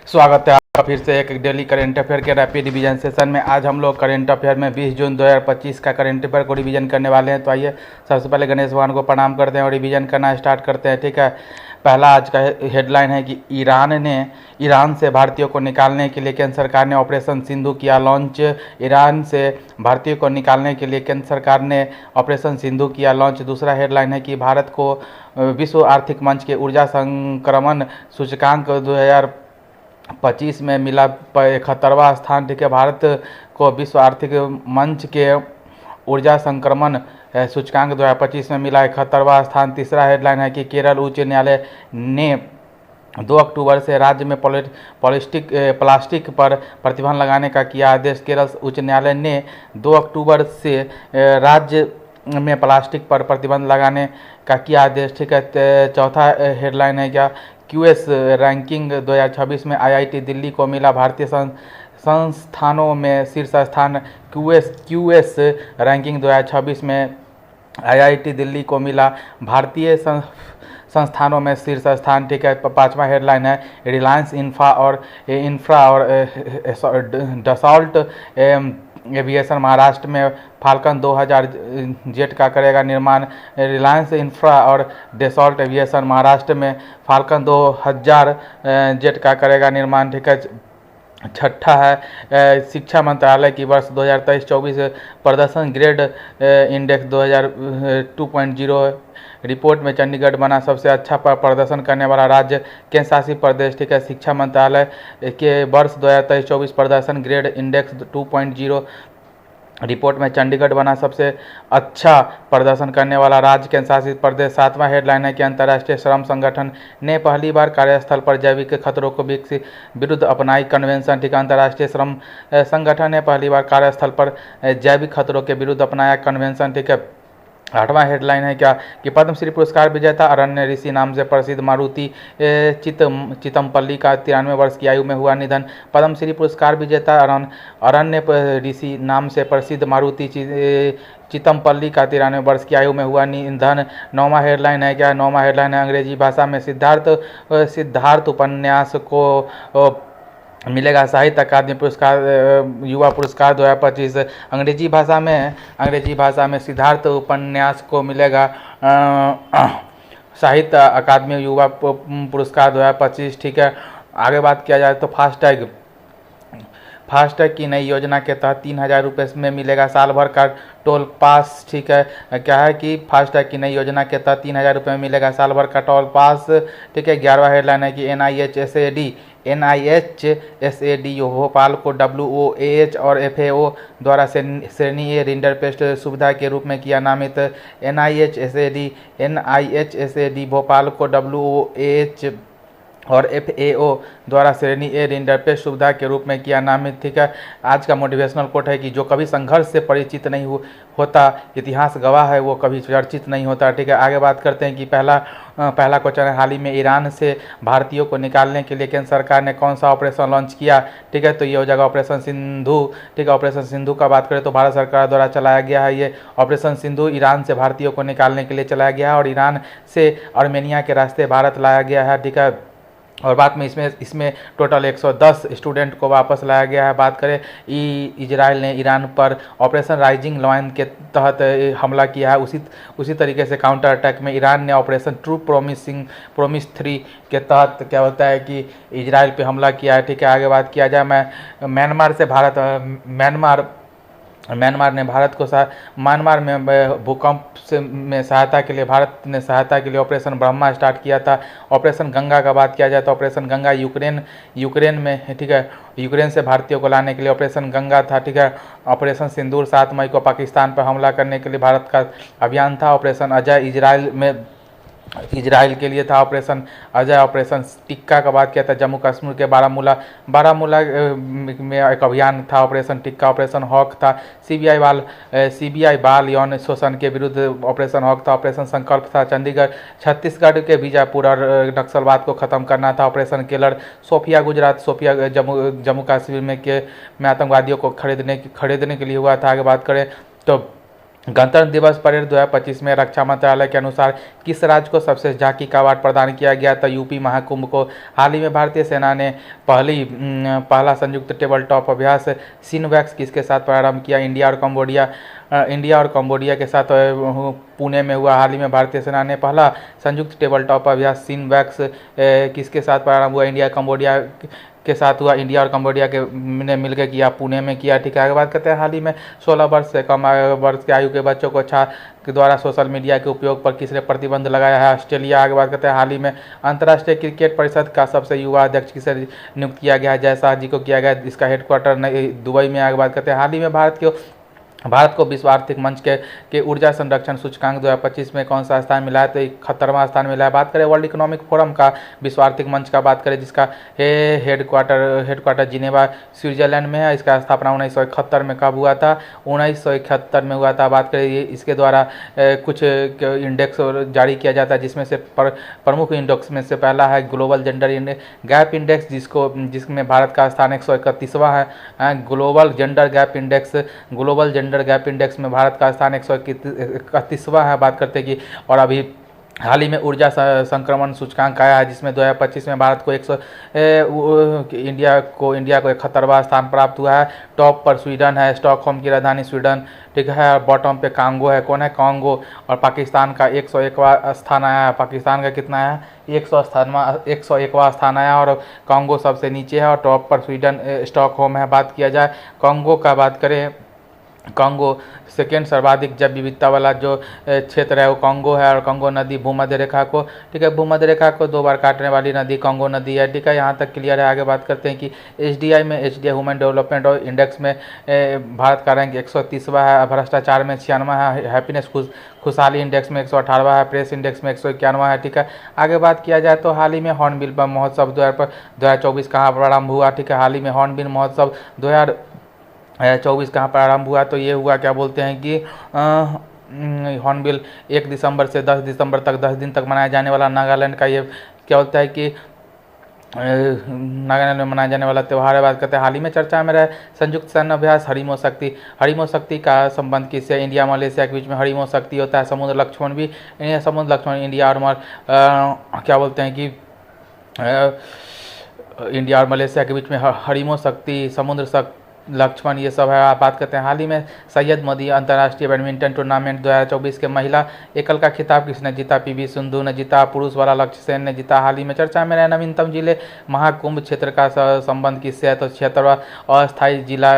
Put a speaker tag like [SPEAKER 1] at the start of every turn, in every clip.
[SPEAKER 1] स्वागत है आपका फिर से एक डेली करेंट अफेयर के रैपिड रिवीजन सेशन में। आज हम लोग करेंट अफेयर में 20 जून 2025 का करेंट अफेयर को रिवीजन करने वाले हैं। तो आइए सबसे पहले गणेश भगवान को प्रणाम करते हैं और रिवीजन करना स्टार्ट करते हैं। ठीक है, पहला आज का हेडलाइन है कि ईरान से भारतीयों को निकालने के लिए केंद्र सरकार ने ऑपरेशन सिंधु किया लॉन्च। ईरान से भारतीयों को निकालने के लिए केंद्र सरकार ने ऑपरेशन सिंधु किया लॉन्च। दूसरा हेडलाइन है कि भारत को विश्व आर्थिक मंच के ऊर्जा संक्रमण सूचकांक 2025 में मिला 71वां स्थान। ठीक है, भारत को विश्व आर्थिक मंच के ऊर्जा संक्रमण सूचकांक 2025 में मिला 71वां स्थान। तीसरा हेडलाइन है कि केरल उच्च न्यायालय ने 2 अक्टूबर से राज्य में प्लास्टिक पर प्रतिबंध लगाने का किया आदेश। केरल उच्च न्यायालय ने 2 अक्टूबर से राज्य में प्लास्टिक पर प्रतिबंध लगाने का किया आदेश। ठीक है, चौथा हेडलाइन है क्या क्यूएस रैंकिंग 2026 में आईआईटी दिल्ली को मिला भारतीय संस्थानों में शीर्ष स्थान। क्यूएस रैंकिंग 2026 में आईआईटी दिल्ली को मिला भारतीय संस्थानों में शीर्ष स्थान। ठीक है, पांचवा हेडलाइन है रिलायंस इंफ्रा और डसॉल्ट एविएशन महाराष्ट्र में फाल्कन 2000 जेट का करेगा निर्माण। रिलायंस इंफ्रा और डसॉल्ट एविएशन महाराष्ट्र में फाल्कन 2000 जेट का करेगा निर्माण। ठीक है, छठा है शिक्षा मंत्रालय की वर्ष 2023-24 प्रदर्शन ग्रेड इंडेक्स 2.0 रिपोर्ट में चंडीगढ़ बना सबसे अच्छा प्रदर्शन करने वाला राज्य केंद्र शासित प्रदेश। ठीक है, शिक्षा मंत्रालय के वर्ष 2023-24 प्रदर्शन ग्रेड इंडेक्स 2.0 रिपोर्ट में चंडीगढ़ बना सबसे अच्छा प्रदर्शन करने वाला राज्य केंद्र शासित प्रदेश। सातवां हेडलाइन है कि अंतर्राष्ट्रीय श्रम संगठन ने पहली बार कार्यस्थल पर जैविक खतरों को विरुद्ध अपनाई कन्वेंशन। ठीक है, अंतर्राष्ट्रीय श्रम संगठन ने पहली बार कार्यस्थल पर जैविक खतरों के विरुद्ध अपनाया कन्वेंशन। ठीक है, आठवां हेडलाइन है क्या कि पद्मश्री पुरस्कार विजेता अरण्य ऋषि नाम से प्रसिद्ध मारुति चितमपल्ली का 93 वर्ष की आयु में हुआ निधन। पद्मश्री पुरस्कार विजेता अरण्य ऋषि नाम से प्रसिद्ध मारुति चितमपल्ली का 93 वर्ष की आयु में हुआ निधन। नौवां हेडलाइन है क्या नौवां हेडलाइन है अंग्रेजी भाषा में सिद्धार्थ उपन्यास को मिलेगा साहित्य अकादमी पुरस्कार युवा पुरस्कार 2025। अंग्रेजी भाषा में सिद्धार्थ उपन्यास को मिलेगा साहित्य अकादमी युवा पुरस्कार 2025। ठीक है, आगे बात किया जाए तो फास्टैग की नई योजना के तहत 3000 रुपये में मिलेगा साल भर का टोल पास। ठीक है, क्या है कि फास्टैग की नई योजना के तहत 3000 रुपये में मिलेगा साल भर का टोल पास। ठीक है, 11वां हेडलाइन है कि NIHSAD भोपाल को WOAH और FAO द्वारा श्रेणी ए इंटरपेस्ट सुविधा के रूप में किया नामित। NIHSAD भोपाल को WOAH और FAO द्वारा श्रेणी ए इंटरपेस्ट सुविधा के रूप में किया नामित। ठीक है, आज का मोटिवेशनल कोट है कि जो कभी संघर्ष से परिचित नहीं होता इतिहास गवाह है वो कभी चर्चित नहीं होता। ठीक है, आगे बात करते हैं कि पहला क्वेश्चन है हाल ही में ईरान से भारतीयों को निकालने के लिए केंद्र सरकार ने कौन सा ऑपरेशन लॉन्च किया। ठीक है, तो ये हो जाएगा ऑपरेशन सिंधु। ठीक है, ऑपरेशन सिंधु का बात करें तो भारत सरकार द्वारा चलाया गया है ये ऑपरेशन सिंधु। ईरान से भारतीयों को निकालने के लिए चलाया गया है और ईरान से आर्मेनिया के रास्ते भारत लाया गया है। ठीक है, और बात में इसमें टोटल 110 स्टूडेंट को वापस लाया गया है। बात करें इजराइल ने ईरान पर ऑपरेशन राइजिंग लायन के तहत हमला किया है। उसी तरीके से काउंटर अटैक में ईरान ने ऑपरेशन ट्रू प्रोमिस 3 के तहत क्या होता है कि इजराइल पे हमला किया है। ठीक है, आगे बात किया जाए म्यांमार में भूकंप में सहायता के लिए भारत ने ऑपरेशन ब्रह्मा स्टार्ट किया था। ऑपरेशन गंगा का बात किया जाए तो ऑपरेशन गंगा यूक्रेन में, ठीक है, यूक्रेन से भारतीयों को लाने के लिए ऑपरेशन गंगा था। ठीक है, ऑपरेशन सिंदूर 7 मई को पाकिस्तान पर हमला करने के लिए भारत का अभियान था। ऑपरेशन अजय इजराइल के लिए था। ऑपरेशन अजय ऑपरेशन टिक्का का बात किया था जम्मू कश्मीर के बारामूला में एक अभियान था ऑपरेशन टिक्का। ऑपरेशन हॉक था सीबीआई बाल यौन शोषण के विरुद्ध ऑपरेशन हॉक था। ऑपरेशन संकल्प था छत्तीसगढ़ के बीजापुर और नक्सलवाद को खत्म करना था। ऑपरेशन केलर सोफिया गुजरात जम्मू कश्मीर में आतंकवादियों को खरीदने के लिए हुआ था। आगे बात करें तो गणतंत्र दिवस परेड 2025 में रक्षा मंत्रालय के अनुसार किस राज्य को सबसे झांकी का अवार्ड प्रदान किया गया? तो यूपी महाकुंभ को। हाल ही में भारतीय सेना ने पहला संयुक्त टेबल टॉप अभ्यास सिनवैक्स किसके साथ प्रारंभ किया? इंडिया और कंबोडिया के साथ पुणे में हुआ। हाल ही में भारतीय सेना ने पहला संयुक्त टेबल टॉप अभ्यास सिनवैक्स किसके साथ प्रारंभ हुआ? इंडिया कंबोडिया के साथ हुआ। इंडिया और कंबोडिया के ने मिलकर किया, पुणे में किया। ठीक है, आगे बात करते हैं हाल ही में 16 वर्ष से कम वर्ष के आयु के बच्चों को के द्वारा सोशल मीडिया के उपयोग पर किसने प्रतिबंध लगाया है? ऑस्ट्रेलिया। आगे बात करते हैं हाल ही में अंतर्राष्ट्रीय क्रिकेट परिषद का सबसे युवा अध्यक्ष किसे नियुक्त किया गया है? जय शाह जी को किया गया। इसका हेडक्वार्टर दुबई में। आगे बात करते हैं हाल ही में भारत को विश्व आर्थिक मंच के ऊर्जा संरक्षण सूचकांक 2025 में कौन सा स्थान मिला है? तो 71वां स्थान मिला है। बात करें वर्ल्ड इकोनॉमिक फोरम का, विश्व आर्थिक मंच का बात करें, जिसका हेडक्वार्टर जिनेवा स्विट्जरलैंड में है। इसका स्थापना 1971 में कब हुआ था? 1971 में हुआ था। बात करें इसके द्वारा कुछ इंडेक्स जारी किया जाता है, जिसमें से प्रमुख इंडेक्स में से पहला है ग्लोबल जेंडर गैप इंडेक्स, जिसमें भारत का स्थान 131वां है। ग्लोबल जेंडर गैप इंडेक्स में भारत का स्थान 131वां है। बात करते हैं कि और अभी हाल ही में ऊर्जा संक्रमण सूचकांक आया है, जिसमें 2025 में भारत को इंडिया को 71वां स्थान प्राप्त हुआ है। टॉप पर स्वीडन है, स्टॉकहोम की राजधानी स्वीडन, ठीक है। और बॉटम पे कांगो है। कौन है? कांगो। और पाकिस्तान का 101वां स्थान आया है। पाकिस्तान का कितना आया? 101वां स्थान आया और कांगो सबसे नीचे है और टॉप पर स्वीडन स्टॉकहोम है। बात किया जाए कांगो का, बात करें कांगो सेकेंड सर्वाधिक जैव विविधता वाला जो क्षेत्र है वो कांगो है। और कांगो नदी भूमध्य रेखा को, ठीक है, भूमध्य रेखा को 2 बार काटने वाली नदी कांगो नदी है। ठीक है, यहाँ तक क्लियर है। आगे बात करते हैं कि एचडीआई ह्यूमन डेवलपमेंट इंडेक्स में भारत का रैंक 130वां है। भ्रष्टाचार में 96वां है। हैप्पीनेस खुशहाली इंडेक्स में 118वां है। प्रेस इंडेक्स में 191वां है। ठीक है, आगे बात किया जाए तो हाल ही में हॉर्नबिल महोत्सव 2024 कहाँ प्रारंभ हुआ? ठीक है, हाल ही में हॉर्नबिल महोत्सव 2024 कहाँ प्रारंभ हुआ? तो ये हुआ, क्या बोलते हैं कि हॉर्नबिल 1 दिसंबर से 10 दिसंबर तक 10 दिन तक मनाया जाने वाला नागालैंड का ये क्या होता है कि नागालैंड में मनाया जाने वाला त्यौहार है। बात करते हैं हाल ही में चर्चा में रहे संयुक्त सैन्य अभ्यास हरिमो शक्ति का संबंध किससे? इंडिया मलेशिया के बीच में हरिमो शक्ति होता है। समुद्र लक्ष्मण इंडिया और क्या बोलते हैं कि इंडिया और मलेशिया के बीच में हरिमो शक्ति, समुद्र लक्ष्मण, ये सब है। आप बात करते हैं हाल ही में सैयद मोदी अंतर्राष्ट्रीय बैडमिंटन टूर्नामेंट 2024 के महिला एकल का खिताब किसने जीता? पीवी सिंधु ने जीता। पुरुष वाला लक्ष्य सेन ने जीता। हाल ही में चर्चा में रहे नवीनतम जिले महाकुंभ क्षेत्र का संबंध किससे है? तो 76वां अस्थायी जिला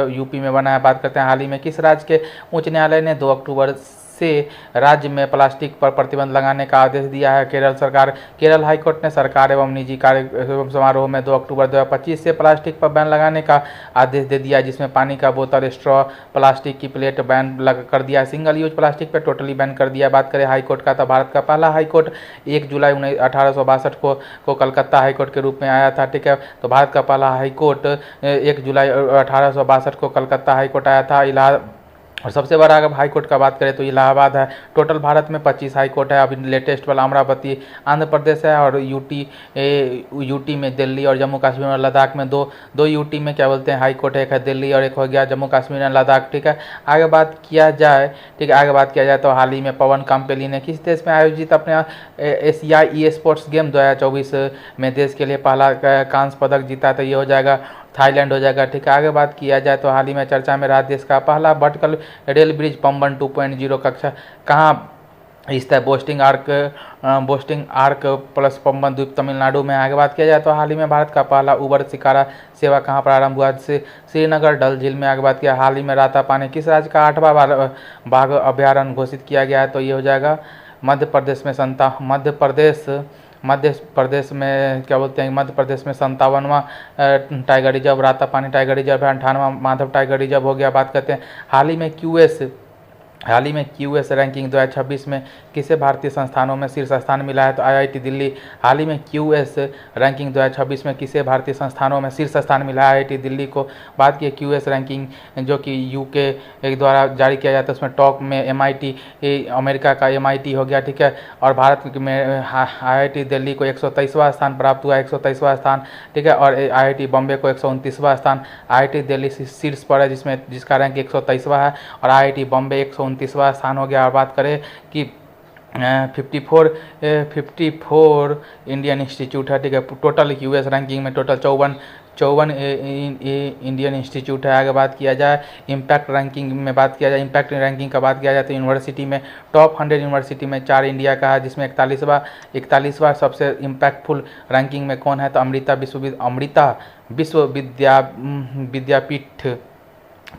[SPEAKER 1] यूपी में बना है। बात करते हैं हाल ही में किस राज्य के उच्च न्यायालय ने 2 अक्टूबर से राज्य में प्लास्टिक पर प्रतिबंध लगाने का आदेश दिया है? केरल हाईकोर्ट ने सरकार एवं निजी कार्य एवं समारोह में 2 अक्टूबर 2025 से प्लास्टिक पर बैन लगाने का आदेश दे दिया, जिसमें पानी का बोतल, स्ट्रॉ, प्लास्टिक की प्लेट बैन कर दिया। सिंगल यूज प्लास्टिक पर टोटली बैन कर दिया। बात करें हाईकोर्ट का, तो भारत का पहला हाईकोर्ट 1 जुलाई 1862 को कलकत्ता हाईकोर्ट के रूप में आया था। ठीक है, तो भारत का पहला हाईकोर्ट 1 जुलाई 1862 को कलकत्ता हाईकोर्ट आया था। और सबसे बड़ा अगर हाईकोर्ट का बात करें तो इलाहाबाद है। टोटल भारत में 25 हाईकोर्ट है। अभी लेटेस्ट वाला अमरावती आंध्र प्रदेश है और यूटी में दिल्ली और जम्मू कश्मीर और लद्दाख में दो यूटी में क्या बोलते हैं हाईकोर्ट है। एक है दिल्ली और एक हो गया जम्मू कश्मीर और लद्दाख। ठीक है, आगे बात किया जाए तो हाल ही में पवन काम्पेली ने किस देश में आयोजित अपने एशियाई ई स्पोर्ट्स गेम 2024 में देश के लिए पहला कांस्य पदक जीता? तो ये हो जाएगा थाईलैंड हो जाएगा। ठीक है, आगे बात किया जाए तो हाल ही में चर्चा में रहा देश का पहला वर्टिकल रेल ब्रिज पंबन 2.0 कक्षा कहाँ स्थित है? बोस्टिंग आर्क प्लस पंबन द्वीप तमिलनाडु में। आगे बात किया जाए तो हाल ही में भारत का पहला उबर शिकारा सेवा कहाँ प्रारंभ हुआ? श्रीनगर डल झील में। आगे बात किया हाल ही में रातापानी किस राज्य का 8वां बाघ अभ्यारण्य घोषित किया गया है? तो ये हो जाएगा मध्य प्रदेश में क्या बोलते हैं मध्य प्रदेश में 57वां tiger reserve Ratapani tiger reserve है। 58वां माधव टाइगर रिजर्व हो गया। बात करते हैं हाल ही में क्यूएस रैंकिंग 2026 में किसे भारतीय संस्थानों में शीर्ष स्थान मिला है? तो आईआईटी दिल्ली। हाल ही में क्यूएस रैंकिंग 2026 में किसे भारतीय संस्थानों में शीर्ष स्थान मिला है? आईआईटी दिल्ली को। बात की क्यूएस रैंकिंग जो कि यूके द्वारा जारी किया जाता है, उसमें टॉप में एमआईटी अमेरिका का एमआईटी हो गया। ठीक है, और भारत में आईआईटी दिल्ली को 123वां स्थान प्राप्त हुआ, 123वां स्थान। ठीक है, और आईआईटी बॉम्बे को 129वां स्थान। आईआईटी दिल्ली शीर्ष पर है जिसका रैंक 123वां है और आईआईटी बॉम्बे 129 129वां स्थान हो गया। और बात करें कि 54 इंडियन इंस्टीट्यूट है, ठीक है। टोटल यूएस रैंकिंग में टोटल 54 इंडियन इंस्टीट्यूट है। आगे बात किया जाए इम्पैक्ट रैंकिंग में, बात किया जाए इम्पैक्ट रैंकिंग का बात किया जाए तो यूनिवर्सिटी में टॉप 100 यूनिवर्सिटी में 4 इंडिया का है, जिसमें 41वां सबसे इम्पैक्टफुल रैंकिंग में कौन है तो अमृता विद्यापीठ,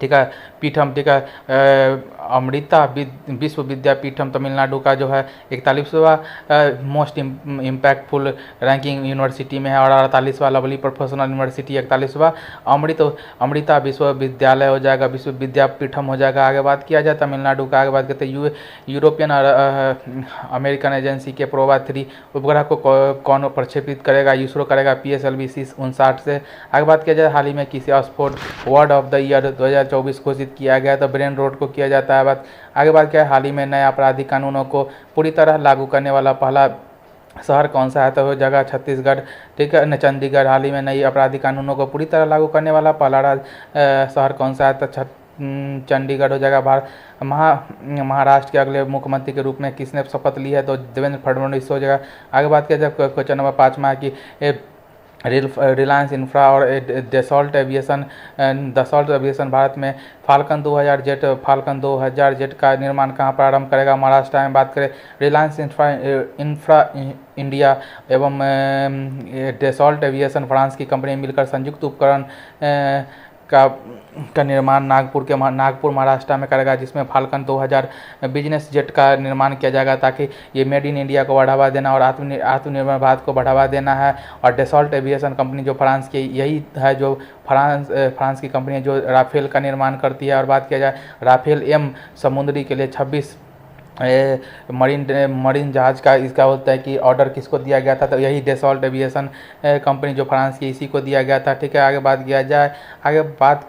[SPEAKER 1] ठीक है, पीठम, ठीक है, अमृता विश्व विद्यापीठम तमिलनाडु का जो है 41वां मोस्ट इम्पैक्टफुल रैंकिंग यूनिवर्सिटी में है। और 48वां लवली प्रोफेशनल यूनिवर्सिटी 41वां अमृता विश्वविद्यालय हो जाएगा, विश्व विद्यापीठम हो जाएगा। आगे बात किया जाए तमिलनाडु का, आगे बात करते हैं यूरोपियन और अमेरिकन एजेंसी के प्रोवा 3 उपग्रह को कौन प्रक्षेपित करेगा, इसरो करेगा PSLV 59 से। आगे बात किया जाए हाल ही में किसी Oxford word of the year 2024 घोषित किया गया तो ब्रेन रोड को किया जाता है। आगे बात किया हाल ही में नए आपराधिक कानूनों को पूरी तरह लागू करने वाला पहला शहर कौन सा है तो वो जगह छत्तीसगढ़, ठीक है, चंडीगढ़। हाल ही में नई आपराधिक कानूनों को पूरी तरह लागू करने वाला पहला शहर कौन सा है तो चंडीगढ़ हो जाएगा। महाराष्ट्र के अगले मुख्यमंत्री के रूप में किसने शपथ ली है तो देवेंद्र फडणवीस हो जाएगा। आगे बात किया जाए क्वेश्चन नंबर 5 में कि रिलायंस इंफ्रा और दसॉल्ट एविएशन भारत में फाल्कन 2000 जेट का निर्माण कहाँ प्रारंभ करेगा, महाराष्ट्र में। बात करें रिलायंस इंफ्रा इंडिया एवं दसॉल्ट एविएशन फ्रांस की कंपनी मिलकर संयुक्त उपकरण का निर्माण नागपुर महाराष्ट्र में करेगा, जिसमें फाल्कन 2000 बिजनेस जेट का निर्माण किया जाएगा ताकि ये मेड इन इंडिया को बढ़ावा देना और आत्मनिर्भर भारत को बढ़ावा देना है। और दसॉल्ट एविएशन कंपनी जो फ्रांस की यही है जो फ्रांस की कंपनी है जो राफेल का निर्माण करती है। और बात किया जाए राफेल एम समुद्री के लिए 26 मरीन जहाज का इसका होता है कि ऑर्डर किसको दिया गया था तो यही दसॉल्ट एविएशन कंपनी जो फ्रांस की इसी को दिया गया था, ठीक है। आगे बात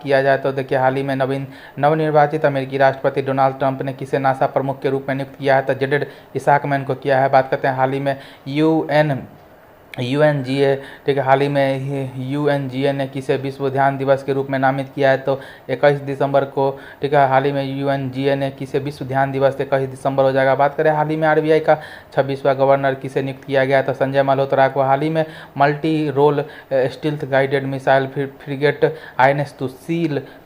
[SPEAKER 1] किया जाए तो देखिए हाल ही में नवनिर्वाचित अमेरिकी राष्ट्रपति डोनाल्ड ट्रंप ने किसे नासा प्रमुख के रूप में नियुक्त किया है तो जेडेड इसाकमैन को किया है। बात करते हैं हाल ही में UNGA, ठीक है, हाल ही में UNGA ने किसे विश्व ध्यान दिवस के रूप में नामित किया है तो 21 दिसंबर को, ठीक है। हाल ही में UNGA ने किसे विश्व ध्यान दिवस 21 दिसंबर हो जाएगा। बात करें हाल ही में RBI का 26वां गवर्नर किसे नियुक्त किया गया तो संजय मल्होत्रा को। हाल ही में multi role stealth guided missile frigate INS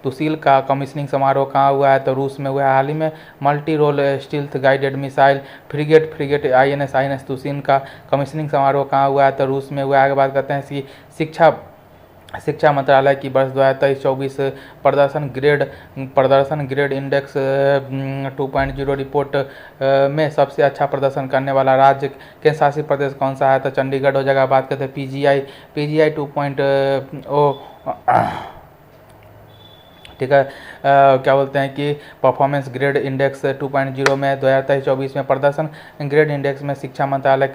[SPEAKER 1] Tushil का कमीशनिंग समारोह कहाँ हुआ है तो रूस में हुआ है। हाल ही में multi role stealth guided missile frigate INS Tushil का कमीशनिंग समारोह कहाँ हुआ है तो रूस में हुआ। आगे बात करते हैं कि शिक्षा मंत्रालय की वर्ष 2023-24 प्रदर्शन ग्रेड इंडेक्स 2.0 रिपोर्ट में सबसे अच्छा प्रदर्शन करने वाला राज्य केंद्र शासित प्रदेश कौन सा है तो चंडीगढ़ हो जाएगा। बात करते हैं PGI 2.0, ठीक है, क्या बोलते हैं कि परफॉर्मेंस ग्रेड इंडेक्स 2.0 में 2023-24 में प्रदर्शन ग्रेड इंडेक्स में शिक्षा मंत्रालय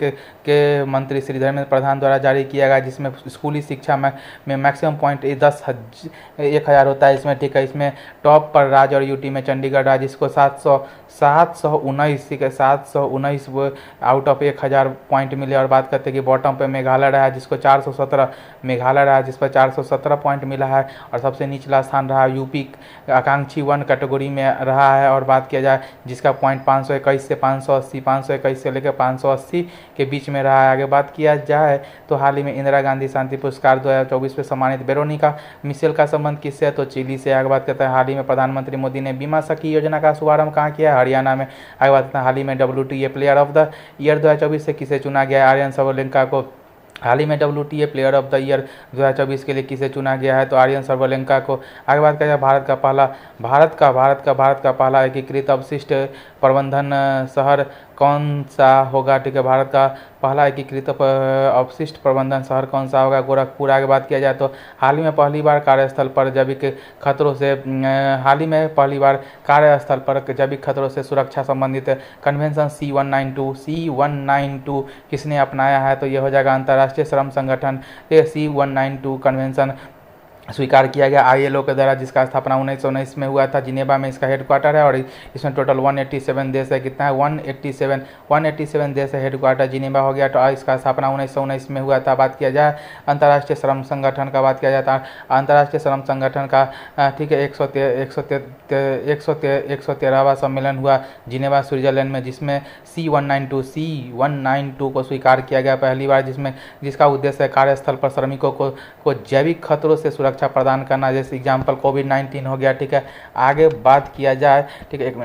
[SPEAKER 1] के मंत्री श्री धर्मेंद्र प्रधान द्वारा जारी किया गया, जिसमें स्कूली शिक्षा में मैक्सिमम पॉइंट 10,000 होता है इसमें, ठीक है। इसमें टॉप पर राज्य और यूटी में चंडीगढ़ राज्य जिसको 719 आउट ऑफ 1000 पॉइंट मिले। और बात करते हैं कि बॉटम पे मेघालय रहा जिसको 417 मेघालय रहा जिस पर 417 पॉइंट मिला है। और सबसे निचला स्थान रहा यूपी आकांक्षी 1 कैटेगरी में रहा है। और बात किया जाए जिसका पॉइंट 521 से 521 से लेकर 580 के बीच में रहा है। आगे बात किया जाए तो हाल ही में इंदिरा गांधी शांति पुरस्कार 2024 में सम्मानित वेरोनिका मिशेल का संबंध किससे है तो चिली से। आगे बात करते हैं हाल ही में प्रधानमंत्री मोदी ने बीमा सखी योजना का शुभारंभ कहाँ किया है हरियाणा में। आगे बात करते हैं हाल ही में WTA player of the year 2024 से किसे चुना गया है आर्यन सबलेंका को। हाल ही में WTA player of the year 2024 के लिए किसे चुना गया है तो आर्यन सर्वलेंका को। आगे बात करें भारत का पहला एकीकृत अपशिष्ट प्रबंधन शहर कौन सा होगा, ठीक है। भारत का पहला एकीकृत अपशिष्ट प्रबंधन शहर कौन सा होगा गोरखपुर। आगे बात किया जाए तो हाल ही में पहली बार कार्यस्थल पर जैविक खतरों से सुरक्षा संबंधित कन्वेंशन C192 किसने अपनाया है तो यह हो जाएगा अंतर्राष्ट्रीय श्रम संगठन। C192 कन्वेंशन स्वीकार किया गया ILO के द्वारा, जिसका स्थापना 1919 में हुआ था। जिनेवा में इसका हेडक्वार्टर है और इसमें टोटल 187 देश है। कितना है? 187 देश है। हेडक्वार्टर जिनेवा हो गया। तो इसका स्थापना 1919 में हुआ था। बात किया जाए अंतर्राष्ट्रीय श्रम संगठन का, बात किया जाता है अंतर्राष्ट्रीय श्रम संगठन का, ठीक है, 113वां सम्मेलन हुआ जिनेवा स्विट्जरलैंड में, जिसमें C192 को स्वीकार किया गया पहली बार, जिसका उद्देश्य है कार्यस्थल पर श्रमिकों को जैविक खतरों से सुरक्षा प्रदान करना। जैसे एग्जाम्पल कोविड-19 हो गया, ठीक है। आगे बात किया जाए, ठीक है, एक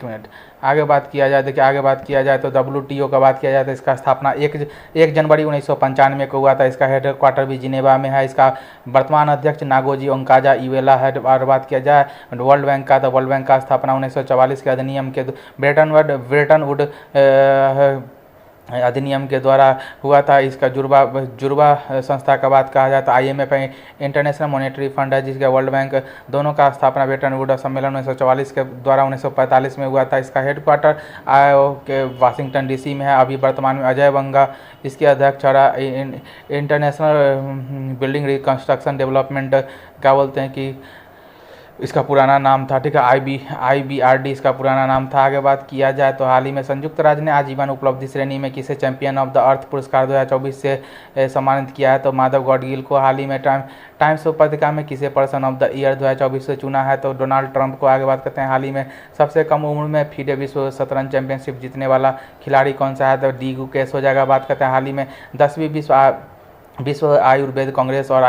[SPEAKER 1] मिनट आगे बात किया जाए, देखिए आगे बात किया जाए तो WTO का बात किया जाए तो इसका स्थापना 1 जनवरी 1995 को हुआ था। इसका हेडक्वार्टर भी जिनेवा में है। इसका वर्तमान अध्यक्ष नागोजी ओंकाजा इवेला है। और बात किया जाए वर्ल्ड बैंक का, तो वर्ल्ड बैंक का स्थापना 1944 के अधिनियम के ब्रेटन वुड अधिनियम के द्वारा हुआ था। इसका जुड़वा संस्था का बात कहा जाए तो IMF इंटरनेशनल मॉनेटरी फंड है, जिसका वर्ल्ड बैंक, दोनों का स्थापना ब्रेटन वुड सम्मेलन 1944 के द्वारा 1945 में हुआ था। इसका हेडक्वार्टर के वाशिंगटन DC में है। अभी वर्तमान में अजय बंगा इसके अध्यक्ष और इंटरनेशनल बिल्डिंग रिकंस्ट्रक्शन डेवलपमेंट क्या बोलते हैं कि इसका पुराना नाम था, ठीक है, IBRD इसका पुराना नाम था। आगे बात किया जाए तो हाल ही में संयुक्त राज्य ने आजीवन उपलब्धि श्रेणी में किसे चैंपियन ऑफ द अर्थ पुरस्कार 2024 से सम्मानित किया है? तो माधव गॉडगिल को। हाल ही में टाइम्स ऑफ पत्रिका में किसे पर्सन ऑफ द ईयर 2024 से चुना है? तो डोनाल्ड ट्रंप को। आगे बात करते हैं हाल ही में सबसे कम उम्र में FIDE विश्व शतरंज चैंपियनशिप जीतने वाला खिलाड़ी कौन सा है? तो डी गुकेश हो जाएगा। बात करते हैं हाल ही में 10वीं विश्व आयुर्वेद कांग्रेस और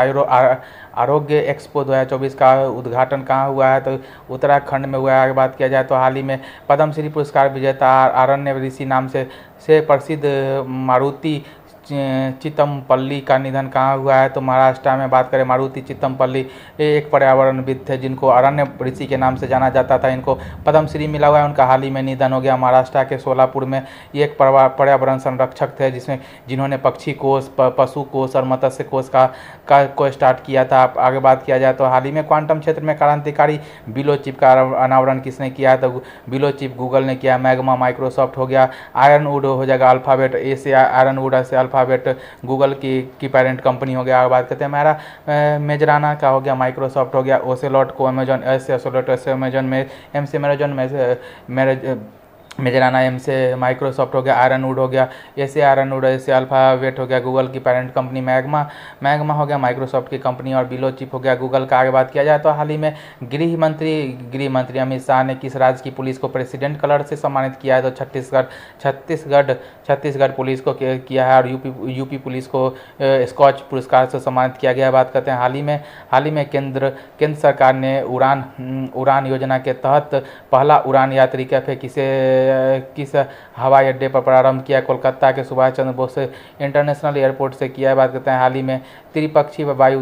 [SPEAKER 1] आरोग्य एक्सपो 2024 का उद्घाटन कहाँ हुआ है? तो उत्तराखंड में हुआ है। आगे बात किया जाए तो हाल ही में पद्मश्री पुरस्कार विजेता आरण्य ऋषि नाम से प्रसिद्ध मारुति चित्तमपल्ली का निधन कहाँ हुआ है? तो महाराष्ट्र में। बात करें मारुति चित्तमपल्ली एक पर्यावरणविद थे, जिनको अरण्य ऋषि के नाम से जाना जाता था। इनको पद्मश्री मिला हुआ है। उनका हाल ही में निधन हो गया। महाराष्ट्र के सोलापुर में ये एक पर्यावरण संरक्षक थे, जिन्होंने पक्षी कोष, पशु कोष और मत्स्य कोष को स्टार्ट किया था। आगे बात किया जाए तो हाल ही में क्वांटम क्षेत्र में क्रांतिकारी बिलो चिप का अनावरण किसने किया? तो बिलो चिप गूगल ने किया। मैग्मा माइक्रोसॉफ्ट हो गया। आयरनवुड हो जाएगा अल्फ़ाबेट A से, आयरनवुड से अल्फ़ाबेट गूगल की पेरेंट कंपनी हो गया। बात करते हैं हमारा मेजराना का हो गया माइक्रोसॉफ्ट हो गया। ओसेलॉट को अमेजन, S से ओसेलॉट, S से अमेजन में, M से मेजराना, M से माइक्रोसॉफ्ट हो गया। आयरनवुड हो गया, A से आयरनवुड, S से अल्फ़ाबेट हो गया गूगल की पेरेंट कंपनी। मैग्मा हो गया माइक्रोसॉफ्ट की कंपनी और बिलो चिप हो गया गूगल का। आगे बात किया जाए तो हाल ही में गृह मंत्री अमित शाह ने किस राज्य की पुलिस को प्रेसिडेंट कलर से सम्मानित किया है? तो छत्तीसगढ़ पुलिस को किया है और यूपी पुलिस को स्कॉच पुरस्कार से सम्मानित किया गया है। बात करते हैं हाल ही में केंद्र सरकार ने उड़ान योजना के तहत पहला उड़ान यात्री कैफे किस हवाई अड्डे पर प्रारंभ किया? कोलकाता के सुभाष चंद्र बोस इंटरनेशनल एयरपोर्ट से किया है। बात करते हैं हाल ही में त्रिपक्षीय वायु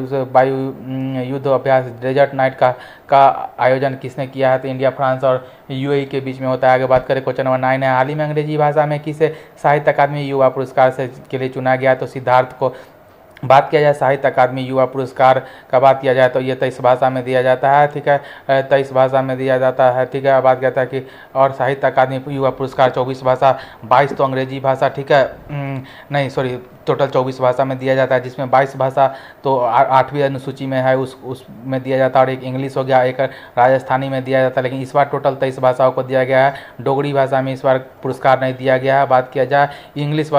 [SPEAKER 1] युद्ध अभ्यास डेजर्ट नाइट का आयोजन किसने किया है? तो इंडिया, फ्रांस और UAE के बीच में होता है। आगे बात करें क्वेश्चन नंबर 9 है, हाल ही में अंग्रेजी भाषा में किसे साहित्य अकादमी युवा पुरस्कार के लिए चुना गया? तो सिद्धार्थ को। बात किया जाए साहित्य अकादमी युवा पुरस्कार का बात किया जाए तो ये 23 भाषा में दिया जाता है, ठीक है, 23 भाषा में दिया जाता है, ठीक है। बात कहता है कि और साहित्य अकादमी युवा पुरस्कार 24 भाषा, 22 तो अंग्रेजी भाषा, ठीक है, नहीं सॉरी, टोटल 24 भाषा में दिया जाता है, जिसमें 22 भाषा तो 8वीं अनुसूची में है, उसमें दिया जाता है, और एक इंग्लिश हो गया, एक राजस्थानी में दिया जाता है। लेकिन इस बार टोटल 23 भाषाओं को दिया गया है। डोगरी भाषा में इस बार पुरस्कार नहीं दिया गया है। बात किया जाए इंग्लिश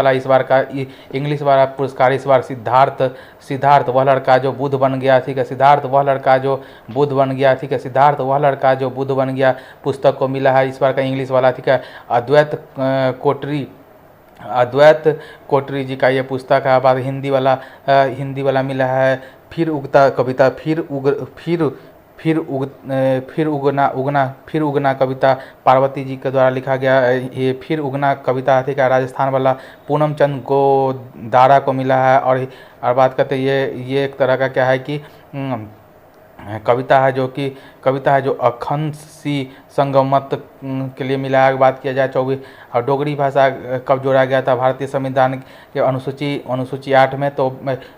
[SPEAKER 1] वाला पुरस्कार इस बार सिद्धार्थ वह लड़का जो बुद्ध बन गया, ठीक है, सिद्धार्थ वह लड़का जो बुद्ध बन गया, ठीक है, सिद्धार्थ वह लड़का जो बुद्ध बन गया पुस्तक को मिला है इस बार का इंग्लिश वाला, ठीक है। अद्वैत कोटरी जी का ये पुस्तक है। बात हिंदी वाला मिला है फिर उगता कविता, फिर उगना कविता पार्वती जी के द्वारा लिखा गया। ये फिर उगना कविता, ठीक है, राजस्थान वाला पूनम चंद गोदारा को मिला है। और बात करते ये एक तरह का क्या है कि कविता है जो अखंड सी संगमत के लिए मिला है। बात किया जाए 24 और डोगरी भाषा कब जोड़ा गया था भारतीय संविधान के अनुसूची 8 में, तो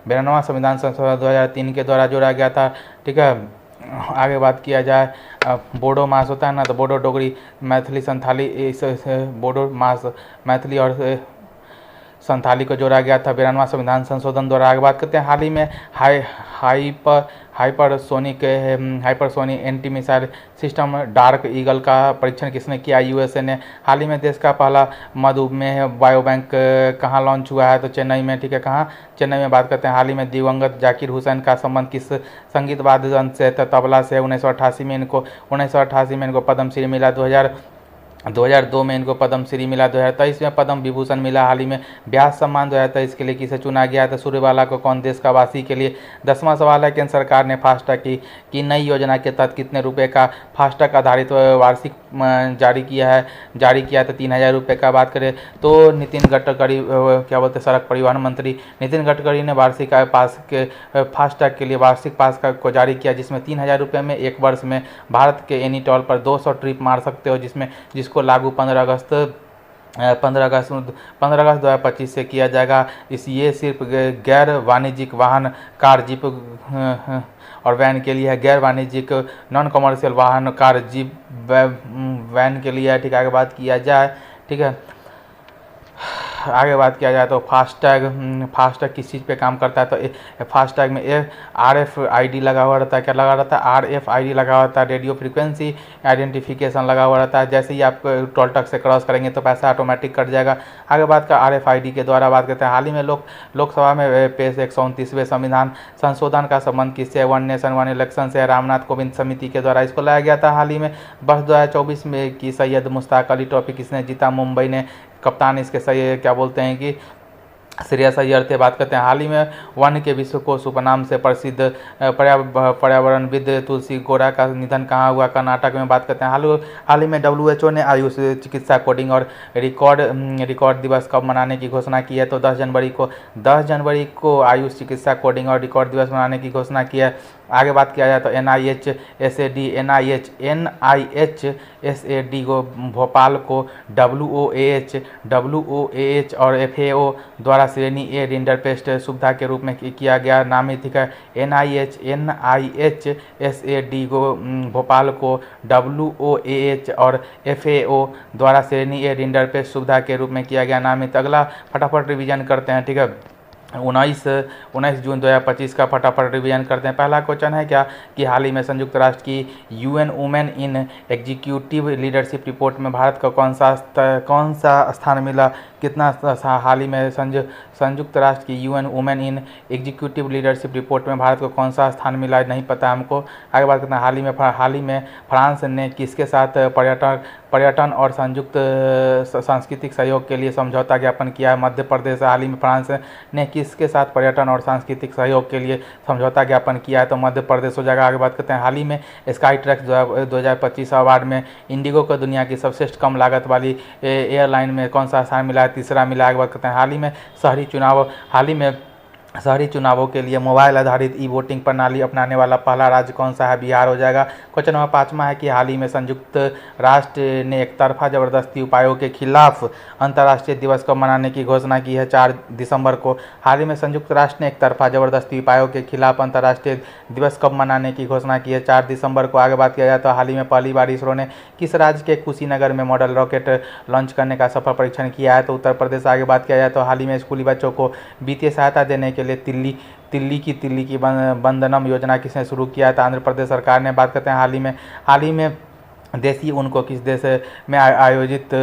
[SPEAKER 1] 92वां संविधान संशोधन 2003 के द्वारा जोड़ा गया था, ठीक है। आगे बात किया जाए बोडो मास होता है ना, तो बोडो डोगरी मैथिली संथाली बोडो मास मैथिली और संथाली को जोड़ा गया था 92वां संविधान संशोधन द्वारा। आगे बात करते हैं हाल ही में hypersonic anti missile system dark eagle का परीक्षण किसने किया? यूएसए ने। हाल ही में देश का पहला मधुमेह बायोबैंक कहाँ लॉन्च हुआ है? तो चेन्नई में। ठीक है, कहाँ? चेन्नई में। बात करते हैं हाल ही में दिवंगत जाकिर हुसैन का संबंध किस संगीत वाद्य यंत्र से? तबला से। 1988 में इनको पद्मश्री मिला। 2002 में इनको पद्मश्री मिला। 2023 में पद्म विभूषण मिला। हाल ही में व्यास सम्मान 2023 के लिए किसे चुना गया? तो सूर्यवाला को कौन देश का वासी के लिए? 10वां सवाल है केंद्र सरकार ने फास्टैग की नई योजना के तहत कितने रुपए का फास्टैग आधारित वार्षिक जारी किया तो 3000 रुपये का। बात करें तो नितिन गडकरी क्या बोलते हैं सड़क परिवहन मंत्री नितिन गडकरी ने वार्षिक फास्टैग के लिए वार्षिक पास को जारी किया, जिसमें 3000 रुपये में एक वर्ष में भारत के एनी टोल पर 200 ट्रिप मार सकते हो, जिसको लागू 15 अगस्त 2025 से किया जाएगा। ये सिर्फ गैर वाणिज्यिक वाहन कार जीप और वैन के लिए है। गैर वाणिज्यिक नॉन कमर्शियल वाहन कार जीप वैन के लिए है। ठीक है, आगे बात किया जाए। ठीक है, आगे बात किया जाए तो फास्टैग किस चीज़ पे काम करता है? तो फास्टैग में RFID लगा हुआ रहता है। क्या लगा रहता है? RFID लगा हुआ रहता है, रेडियो फ्रीक्वेंसी आइडेंटिफिकेशन लगा हुआ रहता है। जैसे ही आप टोल टैक्स से क्रॉस करेंगे तो पैसा ऑटोमेटिक कट जाएगा। आगे बात का RFID के द्वारा बात करते हैं। हाल ही में लोकसभा में पेश 129वें संविधान संशोधन का संबंध किससे? वन नेशन वन इलेक्शन से। रामनाथ कोविंद समिति के द्वारा इसको लाया गया था। हाल ही में वर्ष 2024 में की सैयद मुश्ताक अली ट्रॉफी किसने जीता? मुंबई ने। कप्तान इसके सही क्या बोलते हैं कि श्रेयस अय्यर थे। बात करते हैं हाल ही में वन के विश्वकोश उपनाम से प्रसिद्ध पर्यावरणविद तुलसी गोरा का निधन कहाँ हुआ? कर्नाटक में। बात करते हैं हाल ही में WHO ने आयुष चिकित्सा कोडिंग और रिकॉर्ड दिवस कब मनाने की घोषणा की है? तो 10 जनवरी को आयुष चिकित्सा कोडिंग और रिकॉर्ड दिवस मनाने की घोषणा की है। आगे बात किया जाए तो NIH SAD को भोपाल को WOAH और FAO द्वारा श्रेणी A रिंडर पेस्ट सुविधा के रूप में किया गया नामित है। NIH SAD को भोपाल को WOAH और FAO द्वारा श्रेणी A रिंडर पेस्ट सुविधा के रूप में किया गया नामित। अगला फटाफट रिवीजन करते हैं। ठीक है, 19 जून 2025 का फटाफट रिवीजन करते हैं। पहला क्वेश्चन है क्या कि हाल ही में संयुक्त राष्ट्र की UN women in executive leadership report में भारत का कौन सा स्थान मिला? कितना? हाल ही में संयुक्त राष्ट्र की UN women in executive leadership report में भारत को कौन सा स्थान मिला? नहीं पता हमको। आगे बात करते हैं हाल ही में फ्रांस ने किसके साथ पर्यटन और संयुक्त सांस्कृतिक सहयोग के लिए समझौता ज्ञापन किया है? मध्य प्रदेश। हाल ही में फ्रांस ने किसके साथ पर्यटन और सांस्कृतिक सहयोग के लिए समझौता ज्ञापन किया है? तो मध्य प्रदेश हो जाएगा। आगे बात करते हैं हाल ही में स्काई ट्रैक्स 2025 अवार्ड में इंडिगो को दुनिया की सबसे कम लागत वाली एयरलाइन में कौन सा स्थान मिला है? तीसरा मिला। आगे बात करते हैं हाल ही में शहरी चुनावों के लिए मोबाइल आधारित वोटिंग प्रणाली अपनाने वाला पहला राज्य कौन सा है? बिहार हो जाएगा। क्वेश्चन नंबर 5वां है कि हाल ही में संयुक्त राष्ट्र ने एकतरफा जबरदस्ती उपायों के खिलाफ अंतर्राष्ट्रीय दिवस कब मनाने की घोषणा की है? 4 दिसंबर को। हाल ही में संयुक्त राष्ट्र ने एकतरफा जबरदस्ती उपायों के खिलाफ अंतर्राष्ट्रीय दिवस कब मनाने की घोषणा की है? 4 दिसंबर को। आगे बात किया जाए तो हाल ही में पहली बार इसरो ने किस राज्य के कुशीनगर में मॉडल रॉकेट लॉन्च करने का सफल परीक्षण किया है? तो उत्तर प्रदेश। आगे बात किया जाए तो हाल ही में स्कूली बच्चों को वित्तीय सहायता देने के लिए तिल्ली की बंधनम योजना किसने शुरू किया है? तो आंध्र प्रदेश सरकार ने। बात करते हैं हाल ही में देसी ऊन को किस देश में आयोजित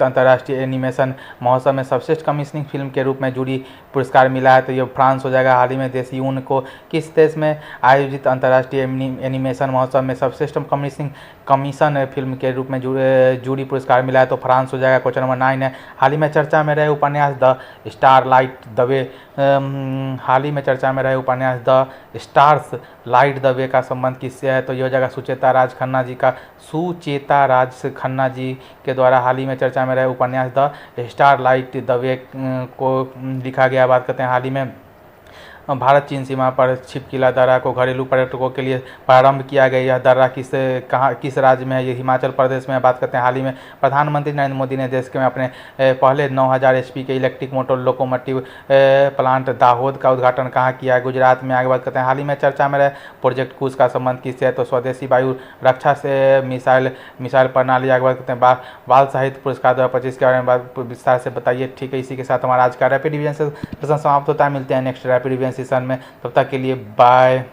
[SPEAKER 1] अंतर्राष्ट्रीय एनिमेशन महोत्सव में सर्वश्रेष्ठ कमीशनिंग फिल्म के रूप में जूरी पुरस्कार मिला है? तो ये फ्रांस हो जाएगा। हाल ही में देसी ऊन को किस देश में आयोजित अंतर्राष्ट्रीय एनिमेशन महोत्सव में सर्वश्रेष्ठ कमीशन फिल्म के रूप में जूरी पुरस्कार मिला है? तो फ्रांस हो जाएगा। क्वेश्चन नंबर 9 है हाल ही में चर्चा में रहे उपन्यास the stars light the way का संबंध किससे है? तो ये हो जाएगा सुचेता राज खन्ना जी के द्वारा हाल ही में चर्चा में रहे उपन्यास the star light the way को लिखा गया। बात करते हैं हाल ही में भारत चीन सीमा पर छिपकिला दर्रा को घरेलू पर्यटकों के लिए प्रारंभ किया गया। यह दर्रा किस राज्य में है? ये हिमाचल प्रदेश में बात करते हैं। हाल ही में प्रधानमंत्री नरेंद्र मोदी ने देश में अपने पहले 9000 HP के electric motor locomotive plant Dahod का उद्घाटन कहाँ किया है? गुजरात में। आगे बात करते हैं, हाल ही में चर्चा में रहे प्रोजेक्ट कुश का संबंध किससे है? तो स्वदेशी वायु रक्षा से मिसाइल प्रणाली। आगे बात करते हैं बाल साहित्य पुरस्कार 2025 के बारे में विस्तार से बताइए। ठीक है, इसी के साथ हमारा आज का रैपिड रिवीजन सेशन समाप्त होता है। मिलते हैं नेक्स्ट रैपिड रिवीजन सेशन में, तब तक के लिए बाय।